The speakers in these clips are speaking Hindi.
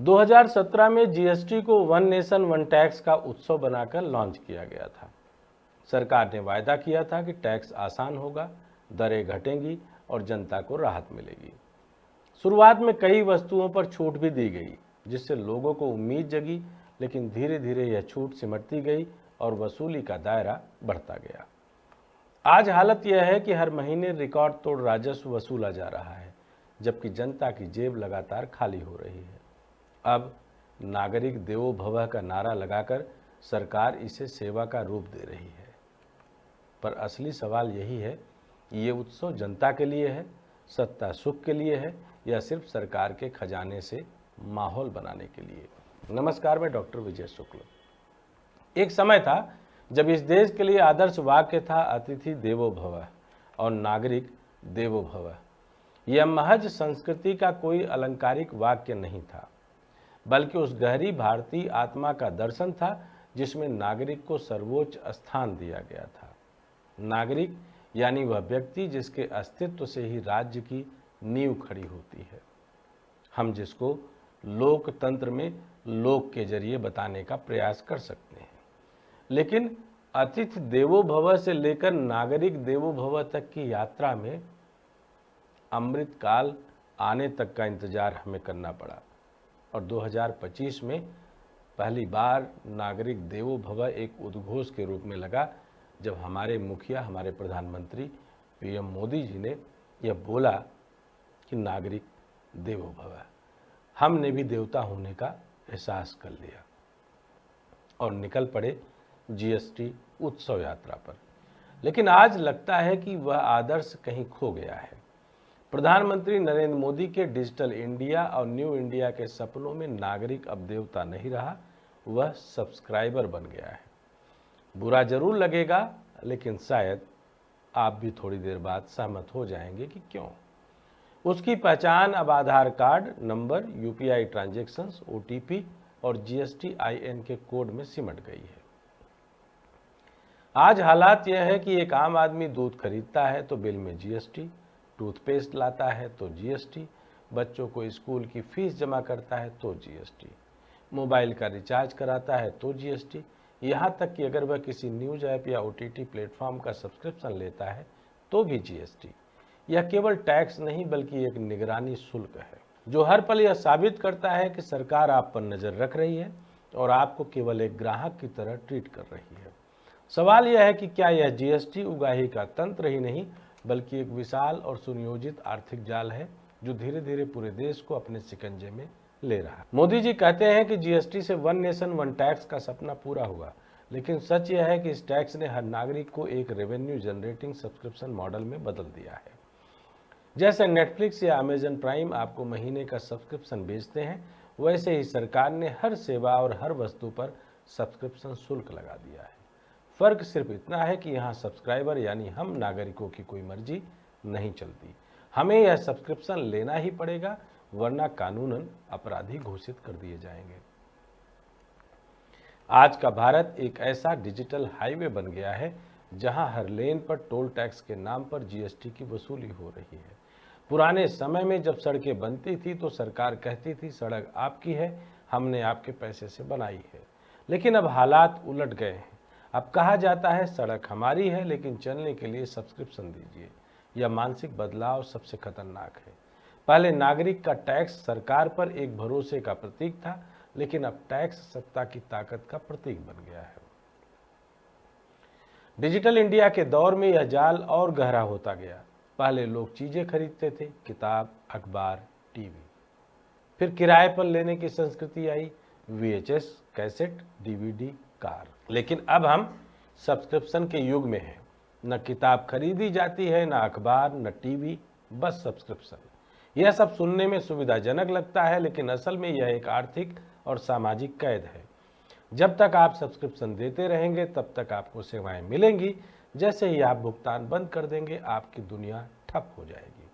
2017 में जीएसटी को वन नेशन वन टैक्स का उत्सव बनाकर लॉन्च किया गया था। सरकार ने वायदा किया था कि टैक्स आसान होगा, दरें घटेंगी और जनता को राहत मिलेगी। शुरुआत में कई वस्तुओं पर छूट भी दी गई, जिससे लोगों को उम्मीद जगी, लेकिन धीरे धीरे यह छूट सिमटती गई और वसूली का दायरा बढ़ता गया। आज हालत यह है कि हर महीने रिकॉर्ड तोड़ राजस्व वसूला जा रहा है, जबकि जनता की जेब लगातार खाली हो रही है। अब नागरिक देवो भवः का नारा लगाकर सरकार इसे सेवा का रूप दे रही है। पर असली सवाल यही है कि ये उत्सव जनता के लिए है, सत्ता सुख के लिए है, या सिर्फ सरकार के खजाने से माहौल बनाने के लिए। नमस्कार, मैं डॉक्टर विजय शुक्ल। एक समय था जब इस देश के लिए आदर्श वाक्य था अतिथि देवो भवः और नागरिक देवो भवः। यह महज संस्कृति का कोई अलंकारिक वाक्य नहीं था, बल्कि उस गहरी भारतीय आत्मा का दर्शन था जिसमें नागरिक को सर्वोच्च स्थान दिया गया था। नागरिक यानी वह व्यक्ति जिसके अस्तित्व से ही राज्य की नींव खड़ी होती है। हम जिसको लोकतंत्र में लोक के जरिए बताने का प्रयास कर सकते हैं। लेकिन अतिथि देवो भव से लेकर नागरिक देवो भव तक की यात्रा में अमृत काल आने तक का इंतजार हमें करना पड़ा और 2025 में पहली बार नागरिक देवो भव एक उद्घोष के रूप में लगा, जब हमारे मुखिया, हमारे प्रधानमंत्री पीएम मोदी जी ने यह बोला कि नागरिक देवो भव। हमने भी देवता होने का एहसास कर लिया और निकल पड़े जीएसटी उत्सव यात्रा पर। लेकिन आज लगता है कि वह आदर्श कहीं खो गया है। प्रधानमंत्री नरेंद्र मोदी के डिजिटल इंडिया और न्यू इंडिया के सपनों में नागरिक अब देवता नहीं रहा, वह सब्सक्राइबर बन गया है। बुरा जरूर लगेगा, लेकिन शायद आप भी थोड़ी देर बाद सहमत हो जाएंगे कि क्यों। उसकी पहचान अब Aadhaar card number, UPI transactions, OTP और जीएसटी-IN के कोड में सिमट गई है। आज हालात यह है कि एक आम आदमी दूध खरीदता है तो बिल में जीएसटी, टूथपेस्ट लाता है तो जीएसटी, बच्चों को स्कूल की फीस जमा करता है तो जीएसटी, मोबाइल का रिचार्ज कराता है तो जीएसटी, यहाँ तक कि अगर वह किसी न्यूज ऐप या OTT प्लेटफॉर्म का सब्सक्रिप्शन लेता है तो भी जीएसटी। यह केवल टैक्स नहीं बल्कि एक निगरानी शुल्क है, जो हर पल यह साबित करता है कि सरकार आप पर नज़र रख रही है और आपको केवल एक ग्राहक की तरह ट्रीट कर रही है। सवाल यह है कि क्या यह जीएसटी उगाही का तंत्र ही नहीं बल्कि एक विशाल और सुनियोजित आर्थिक जाल है, जो धीरे धीरे पूरे देश को अपने शिकंजे में ले रहा है। मोदी जी कहते हैं कि जीएसटी से वन नेशन वन टैक्स का सपना पूरा हुआ, लेकिन सच यह है कि इस टैक्स ने हर नागरिक को एक रेवेन्यू जनरेटिंग सब्सक्रिप्शन मॉडल में बदल दिया है। जैसे नेटफ्लिक्स या अमेजन प्राइम आपको महीने का सब्सक्रिप्शन बेचते हैं, वैसे ही सरकार ने हर सेवा और हर वस्तु पर सब्सक्रिप्शन शुल्क लगा दिया है। फर्क सिर्फ इतना है कि यहाँ सब्सक्राइबर यानी हम नागरिकों की कोई मर्जी नहीं चलती। हमें यह सब्सक्रिप्शन लेना ही पड़ेगा, वरना कानूनन अपराधी घोषित कर दिए जाएंगे। आज का भारत एक ऐसा डिजिटल हाईवे बन गया है जहां हर लेन पर टोल टैक्स के नाम पर जीएसटी की वसूली हो रही है। पुराने समय में जब सड़कें बनती थी तो सरकार कहती थी सड़क आपकी है, हमने आपके पैसे से बनाई है। लेकिन अब हालात उलट गए हैं। अब कहा जाता है सड़क हमारी है, लेकिन चलने के लिए सब्सक्रिप्शन दीजिए। यह मानसिक बदलाव सबसे खतरनाक है। पहले नागरिक का टैक्स सरकार पर एक भरोसे का प्रतीक था, लेकिन अब टैक्स सत्ता की ताकत का प्रतीक बन गया है। डिजिटल इंडिया के दौर में यह जाल और गहरा होता गया। पहले लोग चीजें खरीदते थे, किताब, अखबार, टीवी। फिर किराए पर लेने की संस्कृति आई, VHS, कैसेट, DVD, कार। लेकिन अब हम सब्सक्रिप्शन के युग में हैं। न किताब खरीदी जाती है, न अखबार, न टीवी, बस सब्सक्रिप्शन। यह सब सुनने में सुविधाजनक लगता है, लेकिन असल में यह एक आर्थिक और सामाजिक कैद है। जब तक आप सब्सक्रिप्शन देते रहेंगे तब तक आपको सेवाएं मिलेंगी। जैसे ही आप भुगतान बंद कर देंगे, आपकी दुनिया ठप हो जाएगी।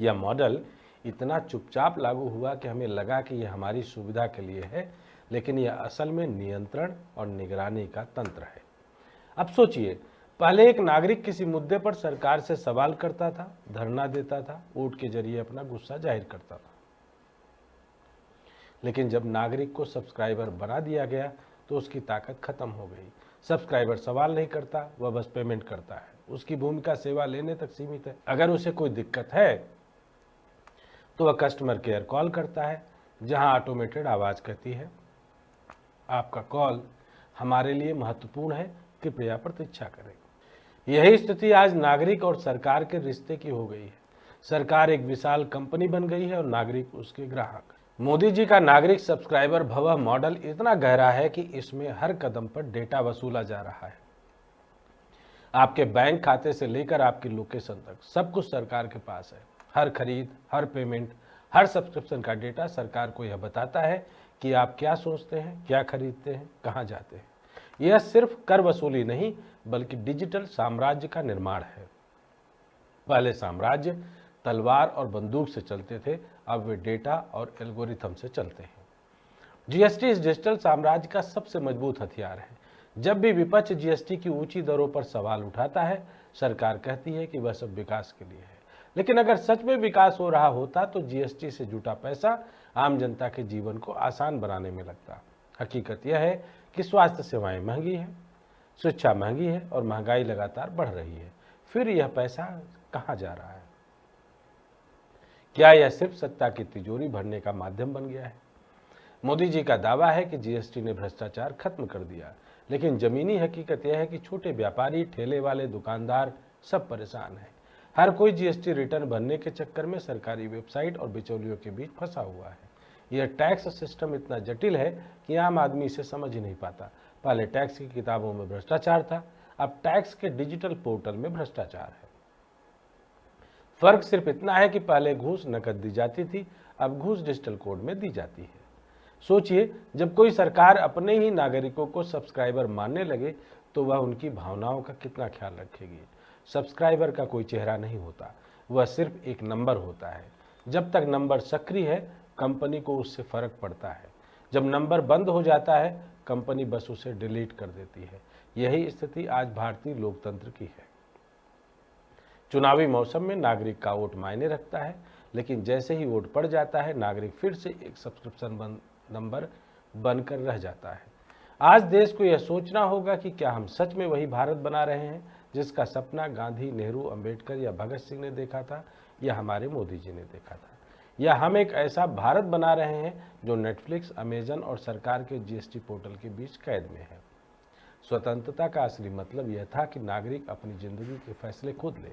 यह मॉडल इतना चुपचाप लागू हुआ कि हमें लगा कि यह हमारी सुविधा के लिए है, लेकिन यह असल में नियंत्रण और निगरानी का तंत्र है। अब सोचिए, पहले एक नागरिक किसी मुद्दे पर सरकार से सवाल करता था, धरना देता था, वोट के जरिए अपना गुस्सा जाहिर करता था। लेकिन जब नागरिक को सब्सक्राइबर बना दिया गया तो उसकी ताकत खत्म हो गई। सब्सक्राइबर सवाल नहीं करता, वह बस पेमेंट करता है। उसकी भूमिका सेवा लेने तक सीमित है। अगर उसे कोई दिक्कत है तो वह कस्टमर केयर कॉल करता है, जहां ऑटोमेटेड आवाज़ कहती है, आपका कॉल हमारे लिए महत्वपूर्ण है, कृपया प्रतीक्षा करें। यही स्थिति आज नागरिक और सरकार के रिश्ते की हो गई है। सरकार एक विशाल कंपनी बन गई है और नागरिक उसके ग्राहक। मोदी जी का नागरिक सब्सक्राइबर भव मॉडल इतना गहरा है कि इसमें हर कदम पर डेटा वसूला जा रहा है। आपके बैंक खाते से लेकर आपकी लोकेशन तक सब कुछ सरकार के पास है। हर खरीद, हर पेमेंट, हर सब्सक्रिप्शन का डेटा सरकार को यह बताता है कि आप क्या सोचते हैं, क्या खरीदते हैं, कहाँ जाते हैं। यह सिर्फ कर वसूली नहीं बल्कि डिजिटल साम्राज्य का निर्माण है। पहले साम्राज्य तलवार और बंदूक से चलते थे, अब वे डेटा और एल्गोरिथम से चलते हैं। जीएसटी इस डिजिटल साम्राज्य का सबसे मजबूत हथियार है। जब भी विपक्ष जीएसटी की ऊंची दरों पर सवाल उठाता है, सरकार कहती है कि वह सब विकास के लिए है। लेकिन अगर सच में विकास हो रहा होता तो जीएसटी से जुटा पैसा आम जनता के जीवन को आसान बनाने में लगता। हकीकत यह है कि स्वास्थ्य सेवाएं महंगी हैं, शिक्षा महंगी है और महंगाई लगातार बढ़ रही है। फिर यह पैसा कहाँ जा रहा है? क्या यह सिर्फ सत्ता की तिजोरी भरने का माध्यम बन गया है? मोदी जी का दावा है कि जीएसटी ने भ्रष्टाचार खत्म कर दिया, लेकिन जमीनी हकीकत यह है कि छोटे व्यापारी, ठेले वाले, दुकानदार सब परेशान हैं। हर कोई जीएसटी रिटर्न भरने के चक्कर में सरकारी वेबसाइट और बिचौलियों के बीच फंसा हुआ है। यह टैक्स सिस्टम इतना जटिल है कि आम आदमी इसे समझ ही नहीं पाता। पहले टैक्स की किताबों में भ्रष्टाचार था, अब टैक्स के डिजिटल पोर्टल में भ्रष्टाचार है। फर्क सिर्फ इतना है कि पहले घूस नकद दी जाती थी, अब घूस डिजिटल कोड में दी जाती है। सोचिए, जब कोई सरकार अपने ही नागरिकों को सब्सक्राइबर मानने लगे तो वह उनकी भावनाओं का कितना ख्याल रखेगी। सब्सक्राइबर का कोई चेहरा नहीं होता, वह सिर्फ एक नंबर होता है। जब तक नंबर सक्रिय है, कंपनी को उससे फर्क पड़ता है। जब नंबर बंद हो जाता है, कंपनी बस उसे डिलीट कर देती है। यही स्थिति आज भारतीय लोकतंत्र की है। चुनावी मौसम में नागरिक का वोट मायने रखता है, लेकिन जैसे ही वोट पड़ जाता है, नागरिक फिर से एक सब्सक्रिप्शन नंबर बनकर रह जाता है। आज देश को यह सोचना होगा कि क्या हम सच में वही भारत बना रहे हैं जिसका सपना गांधी, नेहरू, अंबेडकर या भगत सिंह ने देखा था, या हमारे मोदी जी ने देखा था, या हम एक ऐसा भारत बना रहे हैं जो नेटफ्लिक्स, अमेजन और सरकार के जीएसटी पोर्टल के बीच कैद में है। स्वतंत्रता का असली मतलब यह था कि नागरिक अपनी जिंदगी के फैसले खुद ले,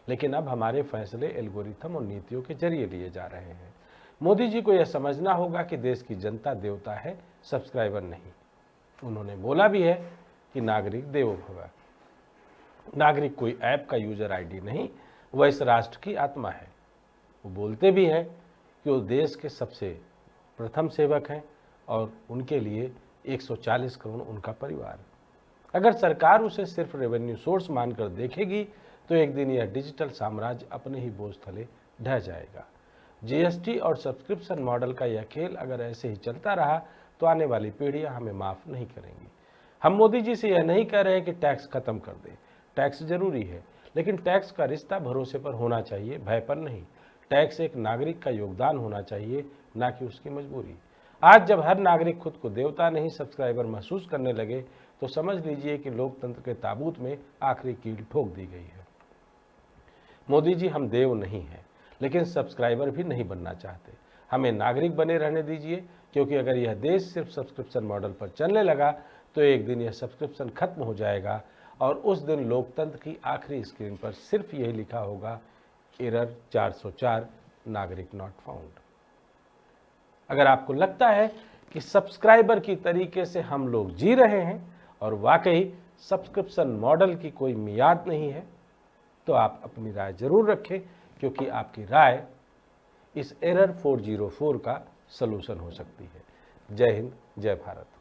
लेकिन अब हमारे फैसले एल्गोरिथम और नीतियों के जरिए लिए जा रहे हैं। मोदी जी को यह समझना होगा कि देश की जनता देवता है, सब्सक्राइबर नहीं। उन्होंने बोला भी है कि नागरिक देवो भव। नागरिक कोई ऐप का यूजर आईडी नहीं, वह इस राष्ट्र की आत्मा है। वो बोलते भी हैं कि वो देश के सबसे प्रथम सेवक हैं और उनके लिए 140 करोड़ उनका परिवार। अगर सरकार उसे सिर्फ रेवेन्यू सोर्स मानकर देखेगी तो एक दिन यह डिजिटल साम्राज्य अपने ही बोझ तले ढह जाएगा। जीएसटी और सब्सक्रिप्शन मॉडल का यह खेल अगर ऐसे ही चलता रहा तो आने वाली पीढ़ियां हमें माफ़ नहीं करेंगी। हम मोदी जी से यह नहीं कह रहे कि टैक्स खत्म कर दे। टैक्स जरूरी है, लेकिन टैक्स का रिश्ता भरोसे पर होना चाहिए, भय पर नहीं। टैक्स एक नागरिक का योगदान होना चाहिए, ना कि उसकी मजबूरी। आज जब हर नागरिक खुद को देवता नहीं सब्सक्राइबर महसूस करने लगे तो समझ लीजिए कि लोकतंत्र के ताबूत में आखिरी कील ठोक दी गई है। मोदी जी, हम देव नहीं हैं, लेकिन सब्सक्राइबर भी नहीं बनना चाहते। हमें नागरिक बने रहने दीजिए, क्योंकि अगर यह देश सिर्फ सब्सक्रिप्शन मॉडल पर चलने लगा तो एक दिन यह सब्सक्रिप्शन खत्म हो जाएगा और उस दिन लोकतंत्र की आखिरी स्क्रीन पर सिर्फ यही लिखा होगा, एरर 404, नागरिक नॉट फाउंड। अगर आपको लगता है कि सब्सक्राइबर की तरीके से हम लोग जी रहे हैं और वाकई सब्सक्रिप्शन मॉडल की कोई मियाद नहीं है, तो आप अपनी राय जरूर रखें, क्योंकि आपकी राय इस एरर 404 का सलूशन हो सकती है। जय हिंद, जय भारत।